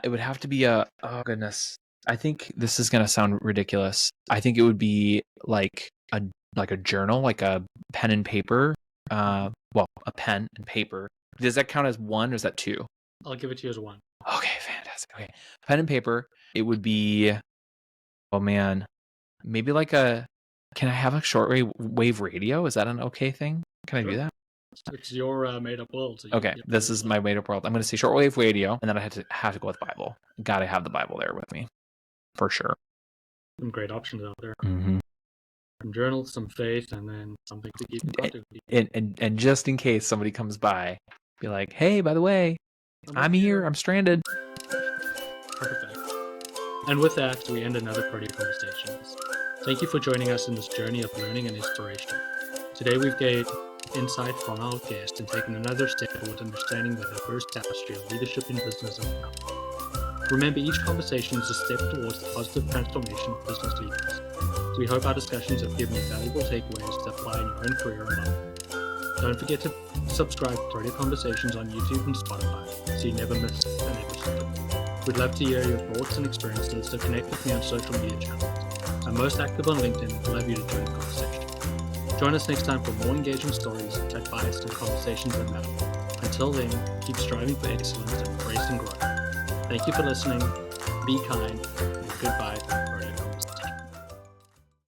it would have to be oh goodness. I think this is going to sound ridiculous. I think it would be like a journal, like a pen and paper. Well, a pen and paper. Does that count as 1 or is that 2? I'll give it to you as 1. Okay, fantastic. Okay. Pen and paper. It would be, oh man, maybe like can I have a shortwave radio? Is that an okay thing? Can I do that? It's your made-up world. So okay, this is my made-up world. I'm going to say shortwave radio, and then I have to go with Bible. Got to have the Bible there with me, for sure. Some great options out there. Mm-hmm. Some journals, some faith, and then something to keep in contact. And just in case somebody comes by, be like, hey, by the way, I'm here. I'm stranded. Perfect. And with that, we end another Protea Conversations. Thank you for joining us in this journey of learning and inspiration. Today we've gained insight from our guest and taken another step towards understanding the diverse tapestry of leadership in business and health. Remember, each conversation is a step towards the positive transformation of business leaders. So we hope our discussions have given you valuable takeaways to apply in your own career and life. Don't forget to subscribe to Protea Conversations on YouTube and Spotify so you never miss an episode. We'd love to hear your thoughts and experiences, so connect with me on social media channels. I'm most active on LinkedIn and would love you to join the conversation. Join us next time for more engaging stories, advice, and conversations that matter. Until then, keep striving for excellence and embracing growth. Thank you for listening. Be kind. And goodbye.